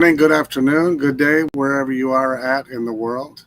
Good afternoon, good day, wherever you are at in the world.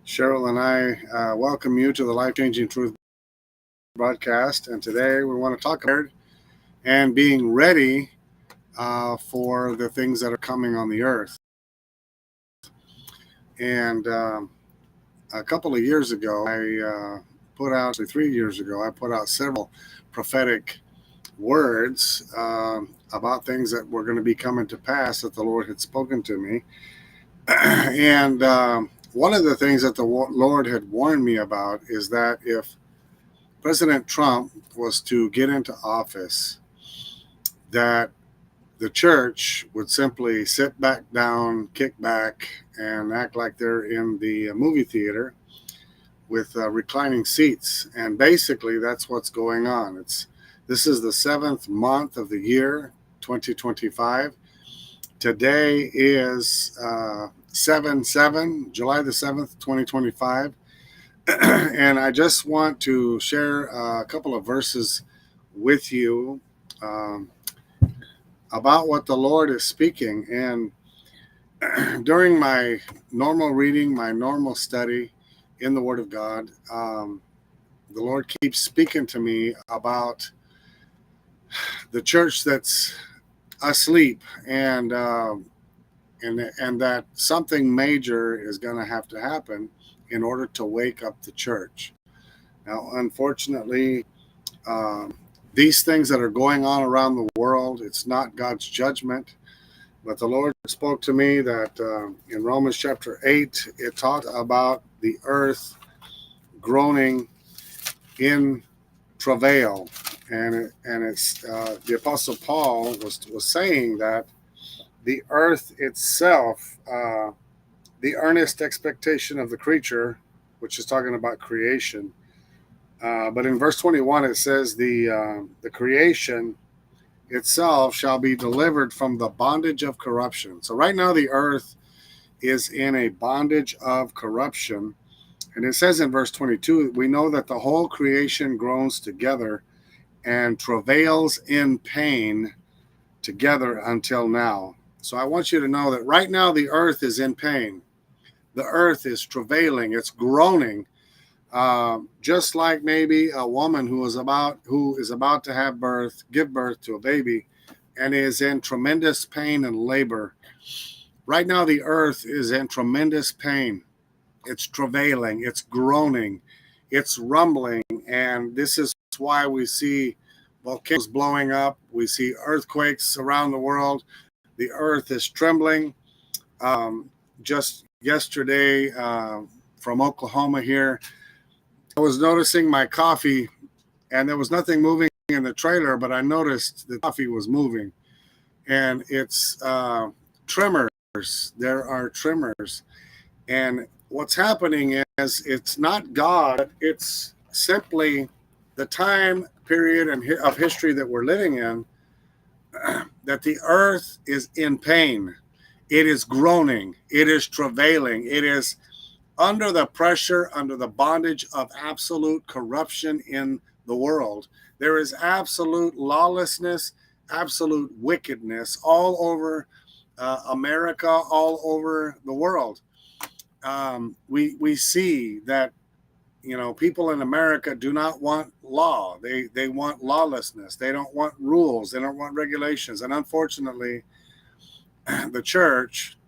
Cheryl and I welcome you to the Life Changing Truth broadcast. And today we want to talk about and being ready for the things that are coming on the earth. And a couple of years ago, actually 3 years ago, I put out several prophetic words about things that were going to be coming to pass that the Lord had spoken to me. And one of the things that the Lord had warned me about is that if President Trump was to get into office, that the church would simply sit back down, kick back, and act like they're in the movie theater with reclining seats. And basically, that's what's going on. This is the 7th month of the year, 2025. Today is 7/7, July the 7th, 2025. And I just want to share a couple of verses with you um, about what the Lord is speaking. And during my normal reading, my normal study in the Word of God, the Lord keeps speaking to me about the church that's asleep, and that something major is going to have to happen in order to wake up the church. Now, unfortunately, these things that are going on around the world, it's not God's judgment, but the Lord spoke to me that in Romans chapter 8, it talked about the earth groaning in travail, and it's the Apostle Paul was saying that the earth itself, the earnest expectation of the creature, which is talking about creation. But in verse 21, it says the creation itself shall be delivered from the bondage of corruption. So right now the earth is in a bondage of corruption. And it says in verse 22, we know that the whole creation groans together and travails in pain together until now. So I want you to know that right now the earth is in pain. The earth is travailing, it's groaning, just like maybe a woman who is about to give birth to a baby, and is in tremendous pain and labor. Right now the earth is in tremendous pain. It's travailing, it's groaning, it's rumbling, and this is why we see volcanoes blowing up. We see earthquakes around the world. The earth is trembling. Just yesterday, from Oklahoma here, I was noticing my coffee, and there was nothing moving in the trailer, but I noticed the coffee was moving, and it's tremors. There are tremors, and what's happening is it's not God. It's simply the time period of history that we're living in, that the earth is in pain. It is groaning. It is travailing. It is under the pressure, under the bondage of absolute corruption in the world. There is absolute lawlessness, absolute wickedness all over America, all over the world. We see that people in America do not want law. They want lawlessness. They don't want rules. They don't want regulations. And unfortunately, the church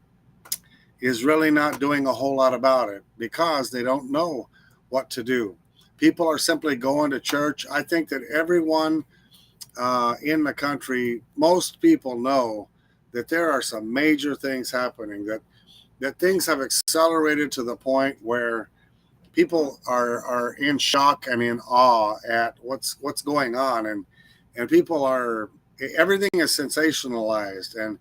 is really not doing a whole lot about it because they don't know what to do. People are simply going to church. I think that everyone in the country, most people know that there are some major things happening, that things have accelerated to the point where people are in shock and in awe at what's going on, and people are, everything is sensationalized, and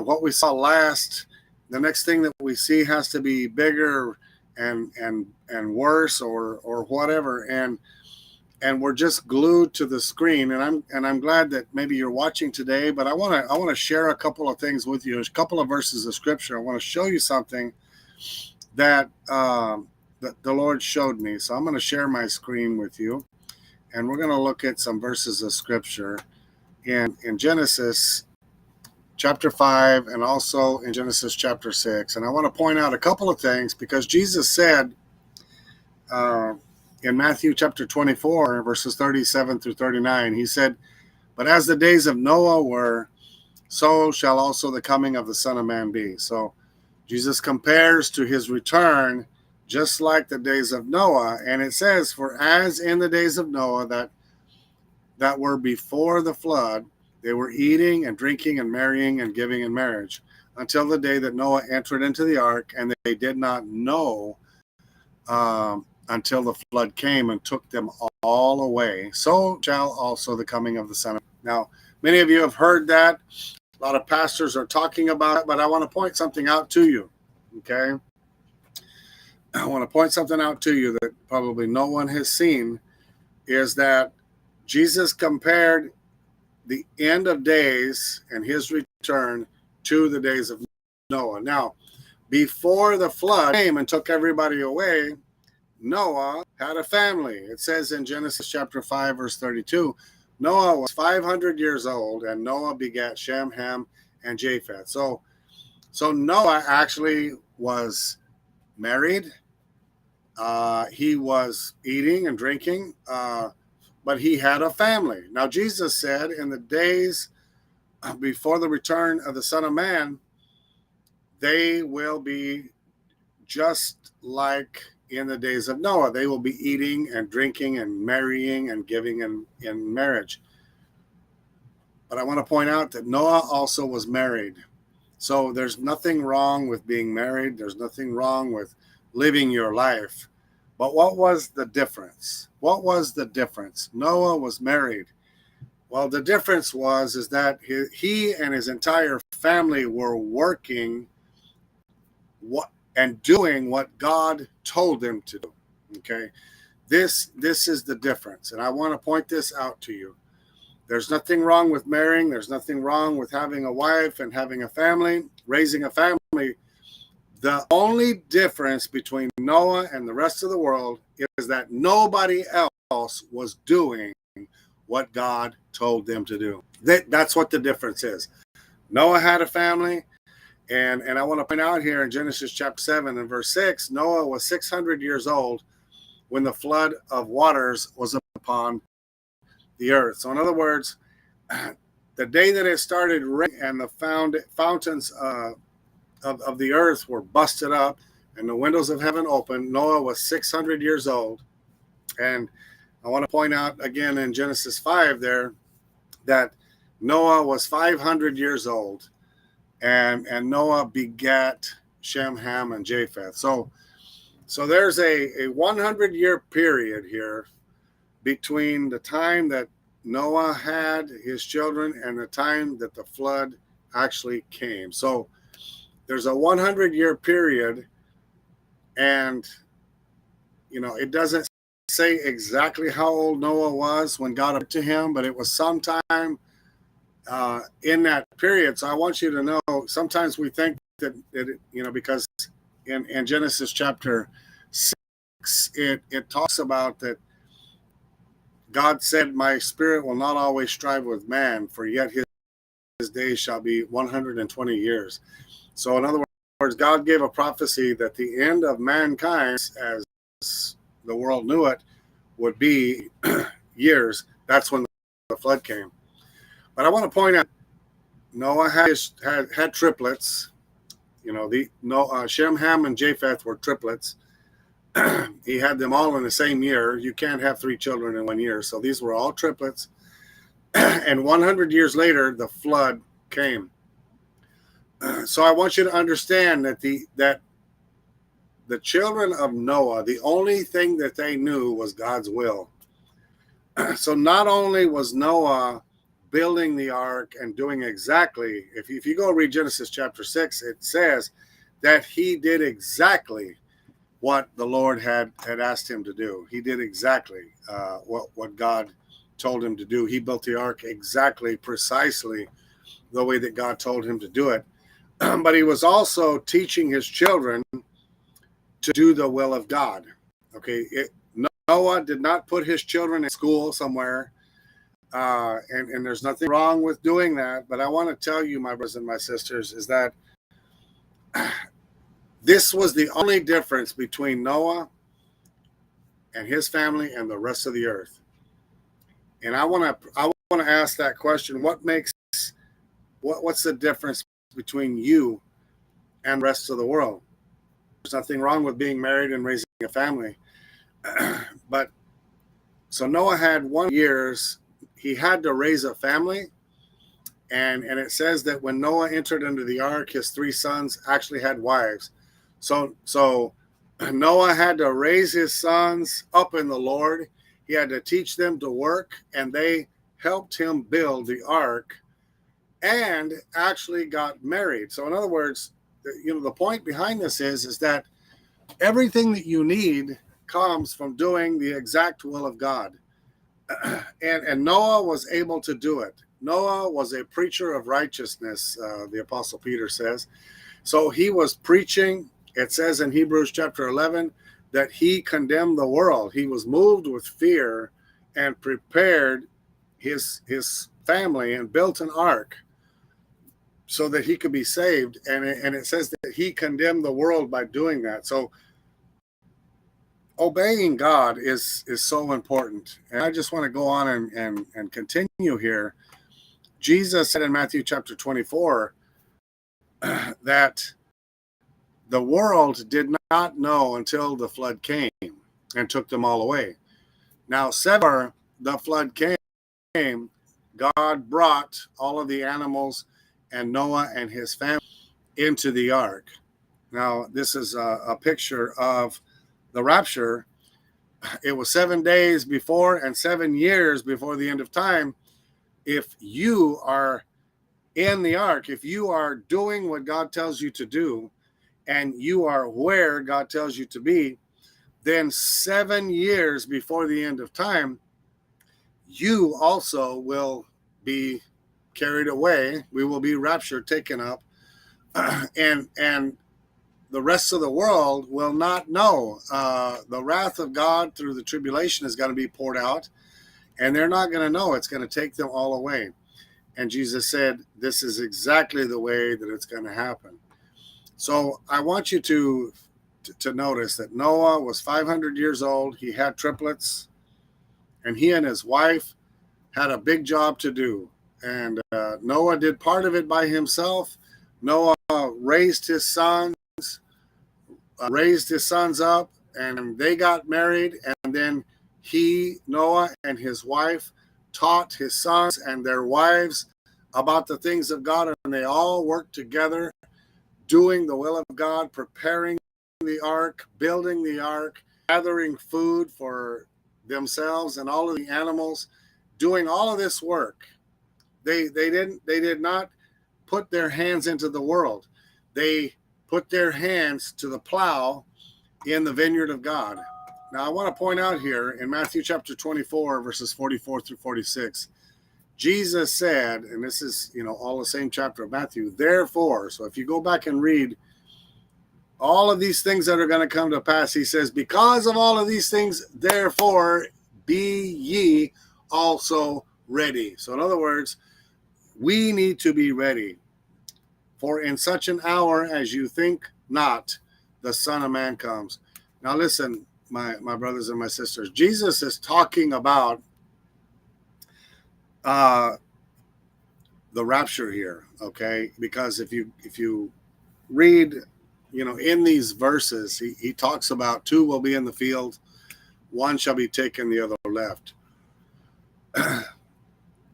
what we saw last, the next thing that we see has to be bigger and worse or whatever, and we're just glued to the screen. And I'm glad that maybe you're watching today, but I want to share a couple of things with you. There's a couple of verses of scripture. I want to show you something that the Lord showed me. So I'm going to share my screen with you, and we're going to look at some verses of scripture in Genesis chapter 5 and also in Genesis chapter 6. And I want to point out a couple of things because Jesus said in Matthew chapter 24, verses 37 through 39, he said, "But as the days of Noah were, so shall also the coming of the Son of Man be." So Jesus compares to his return just like the days of Noah. And it says, "For as in the days of Noah that were before the flood, they were eating and drinking and marrying and giving in marriage until the day that Noah entered into the ark, and they did not know until the flood came and took them all away. So shall also the coming of the Son of Man." Now, many of you have heard that. A lot of pastors are talking about it, but I want to point something out to you, okay? I want to point something out to you that probably no one has seen, is that Jesus compared the end of days and his return to the days of Noah. Now, before the flood came and took everybody away, Noah had a family. It says in Genesis chapter 5, verse 32, Noah was 500 years old, and Noah begat Shem, Ham, and Japheth. So Noah actually was married. He was eating and drinking, but he had a family. Now, Jesus said in the days before the return of the Son of Man, they will be just like in the days of Noah. They will be eating and drinking and marrying and giving in marriage. But I want to point out that Noah also was married. So there's nothing wrong with being married. There's nothing wrong with living your life. But what was the difference? What was the difference? Noah was married. Well, the difference is that he and his entire family were working and doing what God told them to do. Okay, this is the difference, and I want to point this out to you. There's nothing wrong with marrying. There's nothing wrong with having a wife and having a family, raising a family. The only difference between Noah and the rest of the world is that nobody else was doing what God told them to do. That's what the difference is. Noah had a family. And I want to point out here in Genesis chapter 7 and verse 6, Noah was 600 years old when the flood of waters was upon the earth. So in other words, the day that it started raining and the fountains of the earth were busted up and the windows of heaven opened, Noah was 600 years old. And I want to point out again in Genesis 5 there that Noah was 500 years old. And Noah begat Shem, Ham, and Japheth. So there's a 100-year period here between the time that Noah had his children and the time that the flood actually came. So there's a 100-year period, and it doesn't say exactly how old Noah was when God appeared to him, but it was sometime in that period. So I want you to know, sometimes we think that because in Genesis chapter 6, it talks about that God said, "My spirit will not always strive with man, for yet his days shall be 120 years." So in other words, God gave a prophecy that the end of mankind, as the world knew it, would be years. That's when the flood came. But I want to point out, Noah had triplets. Shem, Ham, and Japheth were triplets. He had them all in the same year. You can't have 3 children in 1 year. So these were all triplets. And 100 years later, the flood came. So I want you to understand that the children of Noah, the only thing that they knew was God's will. So not only was Noah building the ark and doing exactly, if you go read Genesis chapter 6, it says that he did exactly what the Lord had asked him to do. He did exactly what God told him to do. He built the ark exactly, precisely the way that God told him to do it. But he was also teaching his children to do the will of God. Okay, Noah did not put his children in school somewhere And there's nothing wrong with doing that. But I want to tell you, my brothers and my sisters, is that this was the only difference between Noah and his family and the rest of the earth. And I want to ask that question: what's the difference between you and the rest of the world? There's nothing wrong with being married and raising a family, but so Noah had 1 year. He had to raise a family, and it says that when Noah entered into the ark, his 3 sons actually had wives. So Noah had to raise his sons up in the Lord. He had to teach them to work, and they helped him build the ark and actually got married. So in other words, the point behind this is that everything that you need comes from doing the exact will of God. And Noah was able to do it. Noah was a preacher of righteousness, the Apostle Peter says. So he was preaching. It says in Hebrews chapter 11 that he condemned the world. He was moved with fear and prepared his family and built an ark so that he could be saved. And it says that he condemned the world by doing that. So obeying God is so important. And I just want to go on and continue here. Jesus said in Matthew chapter 24 that the world did not know until the flood came and took them all away. Now, before the flood came, God brought all of the animals and Noah and his family into the ark. Now, this is a picture of the rapture. It was 7 days before and 7 years before the end of time. If you are in the ark, if you are doing what God tells you to do, and you are where God tells you to be, then 7 years before the end of time, you also will be carried away. We will be raptured, taken up, and the rest of the world will not know. The wrath of God through the tribulation is going to be poured out, and they're not going to know. It's going to take them all away. And Jesus said, this is exactly the way that it's going to happen. So I want you to notice that Noah was 500 years old. He had triplets, and he and his wife had a big job to do. And Noah did part of it by himself. Noah raised his sons up, and they got married. And then Noah and his wife taught his sons and their wives about the things of God, and they all worked together doing the will of God, preparing the ark, building the ark, gathering food for themselves and all of the animals, doing all of this work. They did not put their hands into the world. They put their hands to the plow in the vineyard of God. Now I want to point out here in Matthew chapter 24, verses 44 through 46, Jesus said, and this is, all the same chapter of Matthew, therefore, so if you go back and read all of these things that are going to come to pass, he says, because of all of these things, therefore, be ye also ready. So in other words, we need to be ready. For in such an hour as you think not, the Son of Man comes. Now listen, my brothers and my sisters, Jesus is talking about the rapture here, okay? Because if you read, in these verses, he talks about 2 will be in the field, 1 shall be taken, the other left.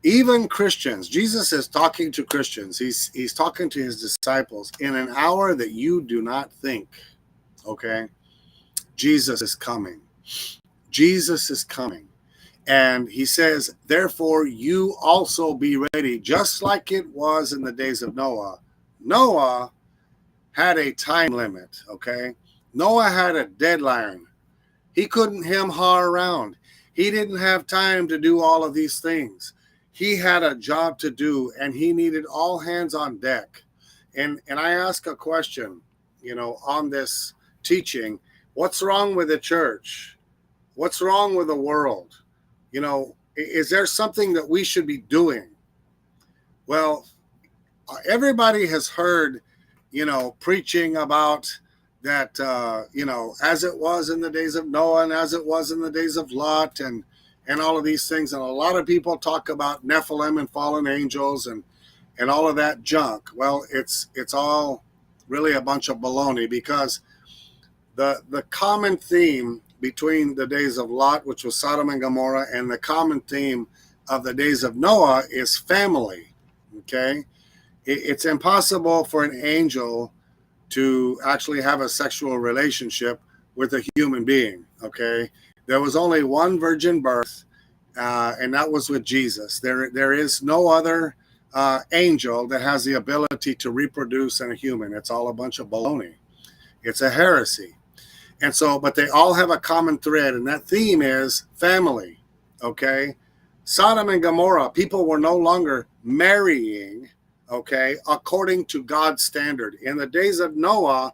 Even Christians, Jesus is talking to Christians. He's talking to his disciples in an hour that you do not think, okay? Jesus is coming. Jesus is coming. And he says, therefore, you also be ready, just like it was in the days of Noah. Noah had a time limit, okay? Noah had a deadline. He couldn't hem-haw around. He didn't have time to do all of these things. He had a job to do, and he needed all hands on deck. And I ask a question, on this teaching, what's wrong with the church? What's wrong with the world? Is there something that we should be doing? Well, everybody has heard, preaching about that, as it was in the days of Noah and as it was in the days of Lot and all of these things. And a lot of people talk about Nephilim and fallen angels and all of that junk. Well, it's all really a bunch of baloney, because the common theme between the days of Lot, which was Sodom and Gomorrah, and the common theme of the days of Noah is family. Okay, it's impossible for an angel to actually have a sexual relationship with a human being. Okay, there was only one virgin birth, and that was with Jesus. There is no other angel that has the ability to reproduce in a human. It's all a bunch of baloney. It's a heresy. And so, but they all have a common thread, and that theme is family. Okay, Sodom and Gomorrah, people were no longer marrying, okay, according to God's standard. In the days of Noah,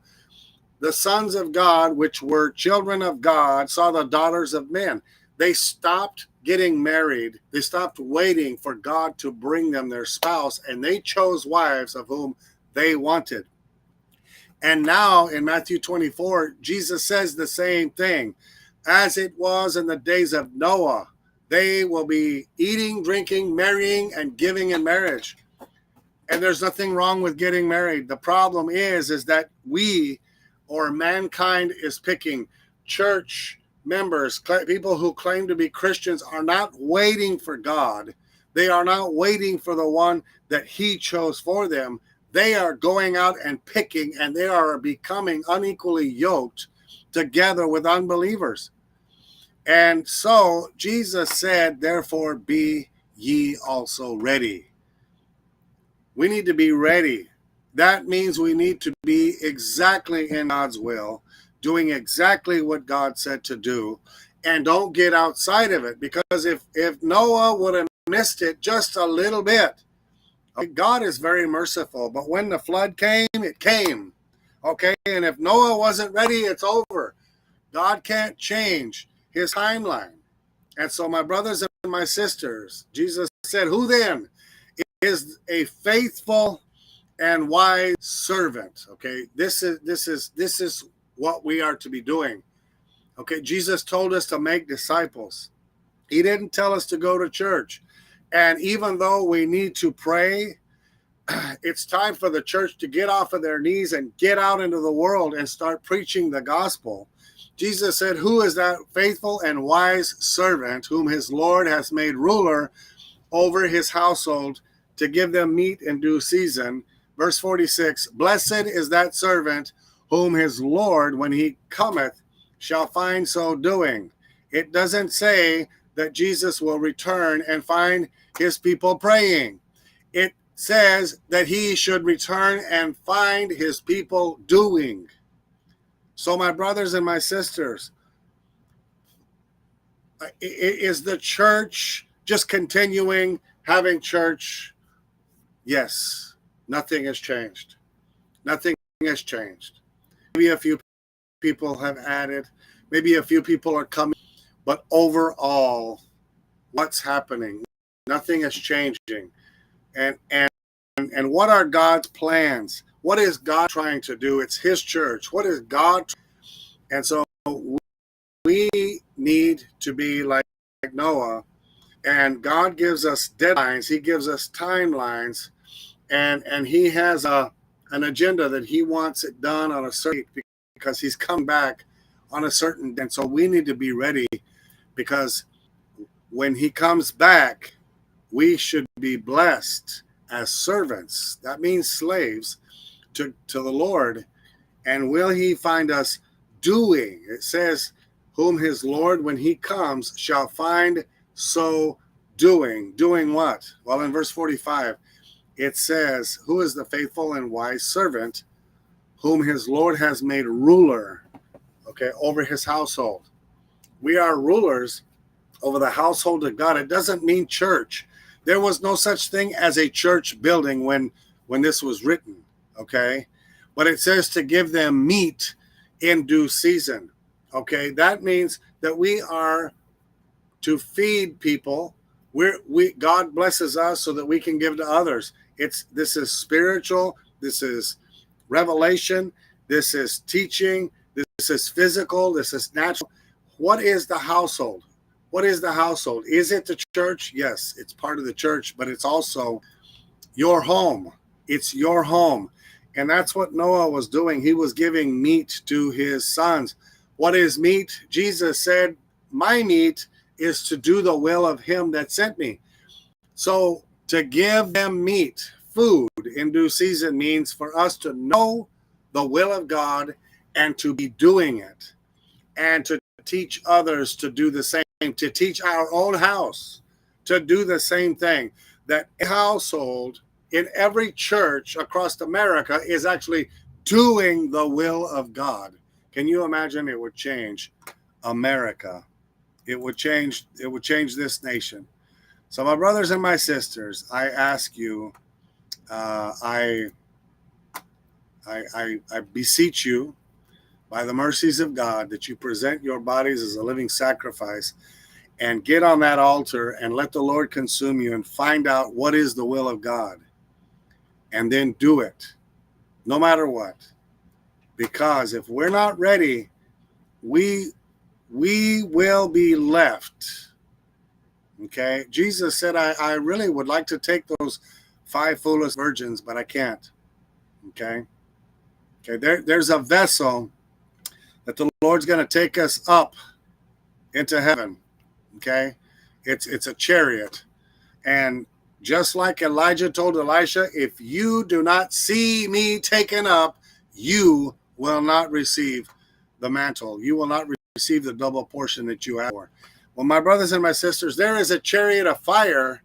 the sons of God, which were children of God, saw the daughters of men. They stopped getting married. They stopped waiting for God to bring them their spouse, and they chose wives of whom they wanted. And now in Matthew 24, Jesus says the same thing. As it was in the days of Noah, they will be eating, drinking, marrying, and giving in marriage. And there's nothing wrong with getting married. The problem is that we, or mankind, is picking. Church members, people who claim to be Christians, are not waiting for God. They are not waiting for the one that he chose for them. They are going out and picking, and they are becoming unequally yoked together with unbelievers. And so Jesus said, therefore be ye also ready. We need to be ready. That means we need to be exactly in God's will, doing exactly what God said to do, and don't get outside of it. Because if Noah would have missed it just a little bit, God is very merciful, but when the flood came, it came. Okay, and if Noah wasn't ready, it's over. God can't change his timeline. And so, my brothers and my sisters, Jesus said, who then is a faithful and wise servant? Okay, this is what we are to be doing. Okay, Jesus told us to make disciples. He didn't tell us to go to church. And even though we need to pray, it's time for the church to get off of their knees and get out into the world and start preaching the gospel. Jesus said, who is that faithful and wise servant whom his Lord has made ruler over his household to give them meat in due season? Verse 46, blessed is that servant whom his Lord, when he cometh, shall find so doing. It doesn't say that Jesus will return and find his people praying. It says that he should return and find his people doing. So, my brothers and my sisters, is the church just continuing having church? Yes, nothing has changed. Nothing has changed. Maybe a few people have added, maybe a few people are coming, but overall, what's happening? Nothing is changing. And what are God's plans? What is God trying to do? It's his church. What is God? And so we need to be like Noah, and God gives us deadlines. He gives us timelines, and he has an agenda that he wants it done on a certain, because he's come back on a certain, and so we need to be ready, because when he comes back, we should be blessed as servants. That means slaves to the Lord. And will he find us doing? It says, whom his Lord, when he comes, shall find so doing. Doing what? Well, in verse 45, it says, who is the faithful and wise servant whom his Lord has made ruler, okay, over his household? We are rulers over the household of God. It doesn't mean church. There was no such thing as a church building when this was written, okay? But it says to give them meat in due season, okay? That means that we are to feed people God blesses us so that we can give to others. This is spiritual. This is revelation. This is teaching. This is physical. This is natural. What is the household? What is the household? Is it the church? Yes, it's part of the church, but it's also your home. It's your home. And that's what Noah was doing. He was giving meat to his sons. What is meat? Jesus said, my meat is to do the will of him that sent me. So to give them meat, food in due season, means for us to know the will of God and to be doing it, and to teach others to do the same, to teach our own house to do the same thing. That household in every church across America is actually doing the will of God. Can you imagine? It would change America. It would change this nation. So my brothers and my sisters, I ask you, I beseech you by the mercies of God that you present your bodies as a living sacrifice and get on that altar and let the Lord consume you and find out what is the will of God, and then do it no matter what. Because if we're not ready, we will be left. Okay? Jesus said, I really would like to take those 5 foolish virgins, but I can't. Okay? There's a vessel that the Lord's going to take us up into heaven. Okay? It's a chariot. And just like Elijah told Elisha, if you do not see me taken up, you will not receive the mantle. You will not receive the double portion that you have for. Well, my brothers and my sisters, there is a chariot of fire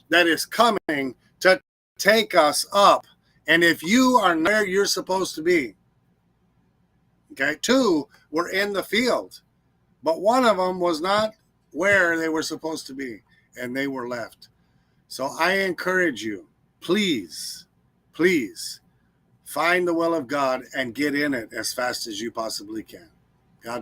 that is coming to take us up. And if you are where you're supposed to be, okay, 2 were in the field, but one of them was not where they were supposed to be, and they were left. So I encourage you, please, please find the will of God and get in it as fast as you possibly can. God bless.